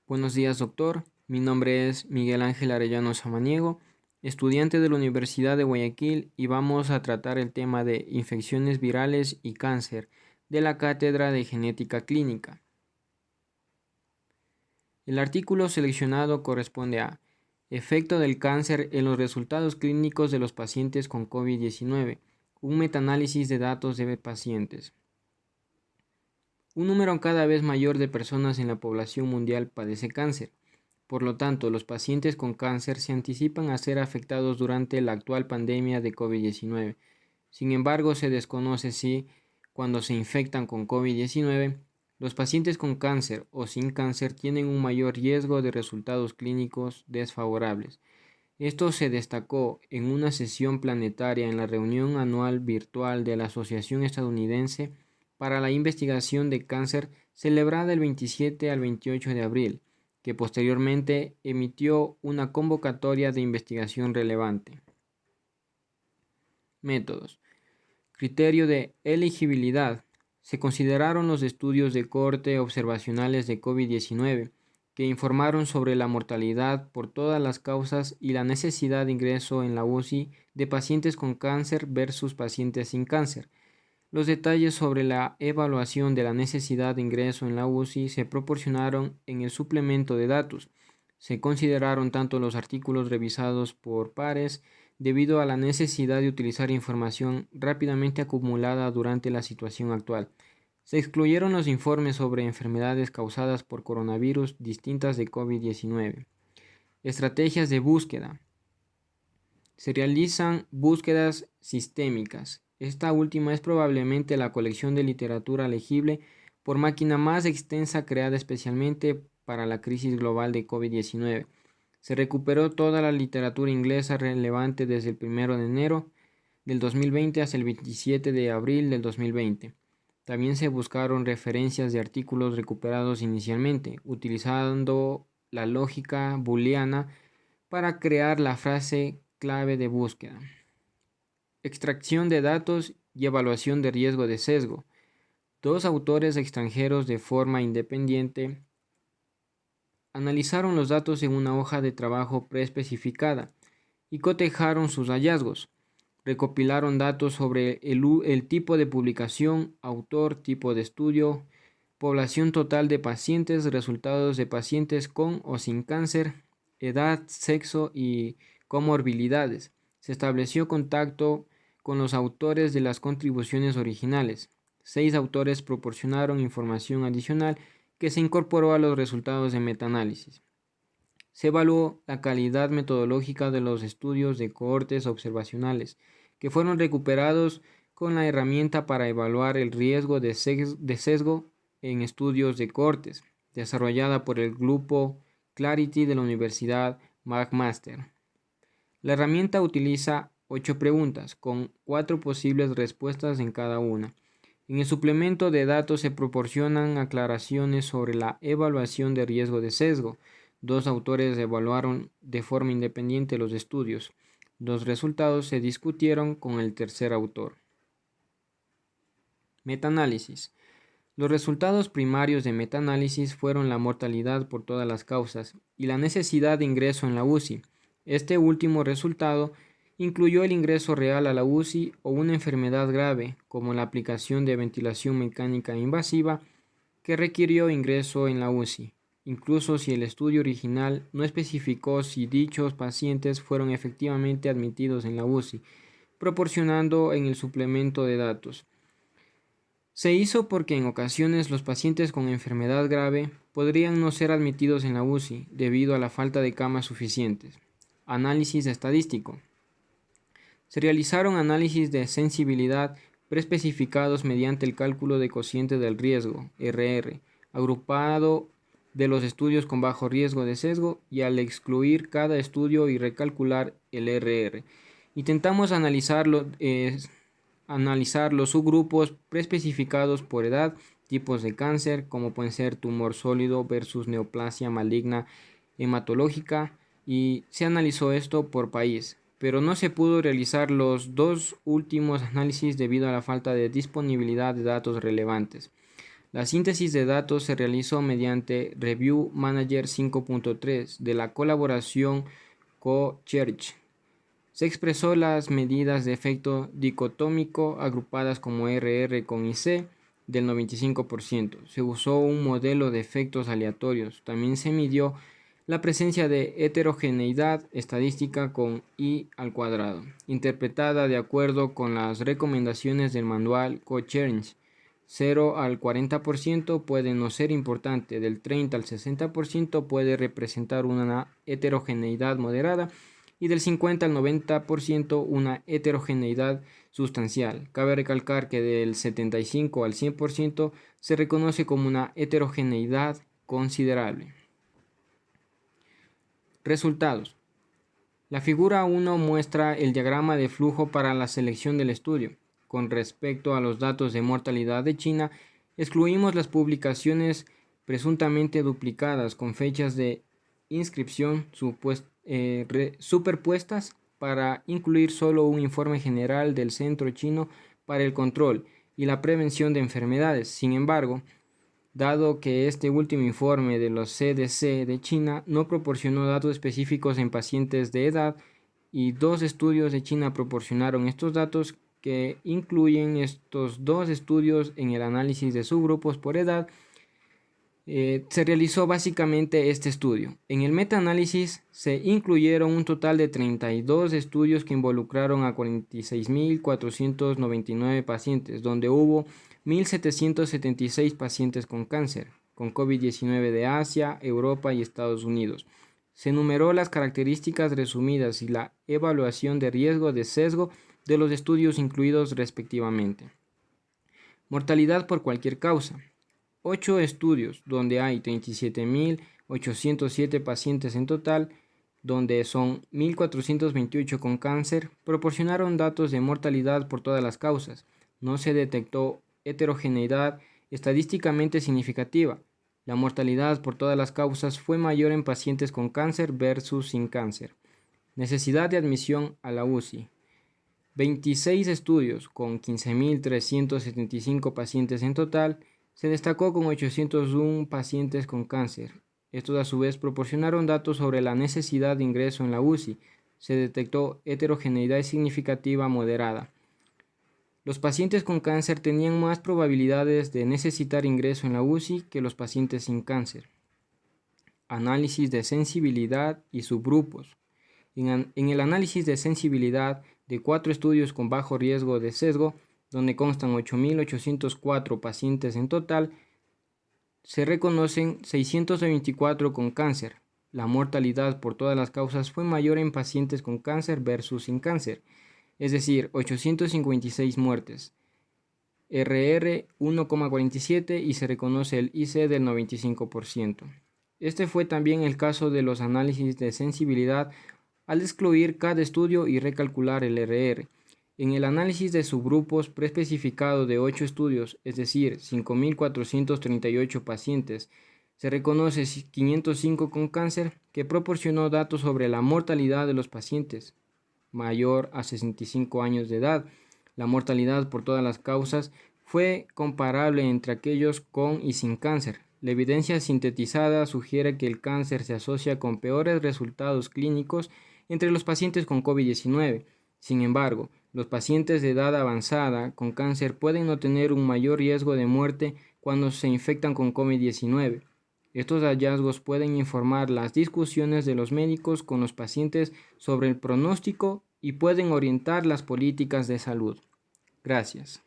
Buenos días, doctor. Mi nombre es Miguel Ángel Arellano Samaniego, estudiante de la Universidad de Guayaquil, y vamos a tratar el tema de infecciones virales y cáncer de la Cátedra de Genética Clínica. El artículo seleccionado corresponde a efecto del cáncer en los resultados clínicos de los pacientes con COVID-19, un metaanálisis de datos de pacientes. Un número cada vez mayor de personas en la población mundial padece cáncer. Por lo tanto, los pacientes con cáncer se anticipan a ser afectados durante la actual pandemia de COVID-19. Sin embargo, se desconoce si, cuando se infectan con COVID-19, los pacientes con cáncer o sin cáncer tienen un mayor riesgo de resultados clínicos desfavorables. Esto se destacó en una sesión planetaria en la reunión anual virtual de la Asociación Estadounidense para la Investigación de Cáncer, celebrada el 27 al 28 de abril, que posteriormente emitió una convocatoria de investigación relevante. Métodos. Criterio de elegibilidad. Se consideraron los estudios de cohorte observacionales de COVID-19 que informaron sobre la mortalidad por todas las causas y la necesidad de ingreso en la UCI de pacientes con cáncer versus pacientes sin cáncer. Los detalles sobre la evaluación de la necesidad de ingreso en la UCI se proporcionaron en el suplemento de datos. Se consideraron tanto los artículos revisados por pares debido a la necesidad de utilizar información rápidamente acumulada durante la situación actual. Se excluyeron los informes sobre enfermedades causadas por coronavirus distintas de COVID-19. Estrategias de búsqueda. Se realizan búsquedas sistémicas. Esta última es probablemente la colección de literatura legible por máquina más extensa creada especialmente para la crisis global de COVID-19. Se recuperó toda la literatura inglesa relevante desde el 1 de enero del 2020 hasta el 27 de abril del 2020. También se buscaron referencias de artículos recuperados inicialmente, utilizando la lógica booleana para crear la frase clave de búsqueda. Extracción de datos y evaluación de riesgo de sesgo. Dos autores extranjeros de forma independiente analizaron los datos en una hoja de trabajo preespecificada y cotejaron sus hallazgos. Recopilaron datos sobre el tipo de publicación, autor, tipo de estudio, población total de pacientes, resultados de pacientes con o sin cáncer, edad, sexo y comorbilidades. Se estableció contacto con los autores de las contribuciones originales. 6 autores proporcionaron información adicional que se incorporó a los resultados de metaanálisis. Se evaluó la calidad metodológica de los estudios de cohortes observacionales que fueron recuperados con la herramienta para evaluar el riesgo de sesgo en estudios de cohortes, desarrollada por el grupo Clarity de la Universidad McMaster. La herramienta utiliza 8 preguntas, con 4 posibles respuestas en cada una. En el suplemento de datos se proporcionan aclaraciones sobre la evaluación de riesgo de sesgo. 2 autores evaluaron de forma independiente los estudios. Los resultados se discutieron con el tercer autor. Metaanálisis. Los resultados primarios de metaanálisis fueron la mortalidad por todas las causas y la necesidad de ingreso en la UCI. Este último resultado incluyó el ingreso real a la UCI o una enfermedad grave, como la aplicación de ventilación mecánica invasiva, que requirió ingreso en la UCI, incluso si el estudio original no especificó si dichos pacientes fueron efectivamente admitidos en la UCI, proporcionando en el suplemento de datos. Se hizo porque en ocasiones los pacientes con enfermedad grave podrían no ser admitidos en la UCI debido a la falta de camas suficientes. Análisis estadístico. Se realizaron análisis de sensibilidad preespecificados mediante el cálculo de cociente del riesgo, RR, agrupado de los estudios con bajo riesgo de sesgo, y al excluir cada estudio y recalcular el RR. Intentamos analizar los subgrupos preespecificados por edad, tipos de cáncer, como pueden ser tumor sólido versus neoplasia maligna hematológica, y se analizó esto por país, pero no se pudo realizar los dos últimos análisis debido a la falta de disponibilidad de datos relevantes. La síntesis de datos se realizó mediante Review Manager 5.3 de la colaboración Co-Church. Se expresó las medidas de efecto dicotómico agrupadas como RR con IC del 95%. Se usó un modelo de efectos aleatorios. También se midió la presencia de heterogeneidad estadística con I al cuadrado, interpretada de acuerdo con las recomendaciones del manual Co-Church. 0 al 40% puede no ser importante, del 30 al 60% puede representar una heterogeneidad moderada y del 50 al 90% una heterogeneidad sustancial. Cabe recalcar que del 75 al 100% se reconoce como una heterogeneidad considerable. Resultados. La figura 1 muestra el diagrama de flujo para la selección del estudio. Con respecto a los datos de mortalidad de China, excluimos las publicaciones presuntamente duplicadas con fechas de inscripción superpuestas para incluir solo un informe general del Centro Chino para el Control y la Prevención de Enfermedades. Sin embargo, dado que este último informe de los CDC de China no proporcionó datos específicos en pacientes de edad y 2 estudios de China proporcionaron estos datos que incluyen estos 2 estudios en el análisis de subgrupos por edad, se realizó básicamente este estudio. En el metaanálisis se incluyeron un total de 32 estudios que involucraron a 46.499 pacientes, donde hubo 1.776 pacientes con cáncer, con COVID-19 de Asia, Europa y Estados Unidos. Se enumeró las características resumidas y la evaluación de riesgo de sesgo de los estudios incluidos respectivamente. Mortalidad por cualquier causa. 8 estudios, donde hay 37.807 pacientes en total, donde son 1.428 con cáncer, proporcionaron datos de mortalidad por todas las causas. No se detectó heterogeneidad estadísticamente significativa. La mortalidad por todas las causas fue mayor en pacientes con cáncer versus sin cáncer. Necesidad de admisión a la UCI. 26 estudios con 15.375 pacientes en total. Se destacó con 801 pacientes con cáncer. Estos a su vez proporcionaron datos sobre la necesidad de ingreso en la UCI. Se detectó heterogeneidad significativa moderada. Los pacientes con cáncer tenían más probabilidades de necesitar ingreso en la UCI que los pacientes sin cáncer. Análisis de sensibilidad y subgrupos. En el análisis de sensibilidad de 4 estudios con bajo riesgo de sesgo, donde constan 8.804 pacientes en total, se reconocen 624 con cáncer. La mortalidad por todas las causas fue mayor en pacientes con cáncer versus sin cáncer, es decir, 856 muertes. RR 1,47 y se reconoce el IC del 95%. Este fue también el caso de los análisis de sensibilidad al excluir cada estudio y recalcular el RR. En el análisis de subgrupos preespecificado de 8 estudios, es decir, 5.438 pacientes, se reconoce 505 con cáncer, que proporcionó datos sobre la mortalidad de los pacientes mayor a 65 años de edad. La mortalidad por todas las causas fue comparable entre aquellos con y sin cáncer. La evidencia sintetizada sugiere que el cáncer se asocia con peores resultados clínicos entre los pacientes con COVID-19. Sin embargo, los pacientes de edad avanzada con cáncer pueden no tener un mayor riesgo de muerte cuando se infectan con COVID-19. Estos hallazgos pueden informar las discusiones de los médicos con los pacientes sobre el pronóstico y pueden orientar las políticas de salud. Gracias.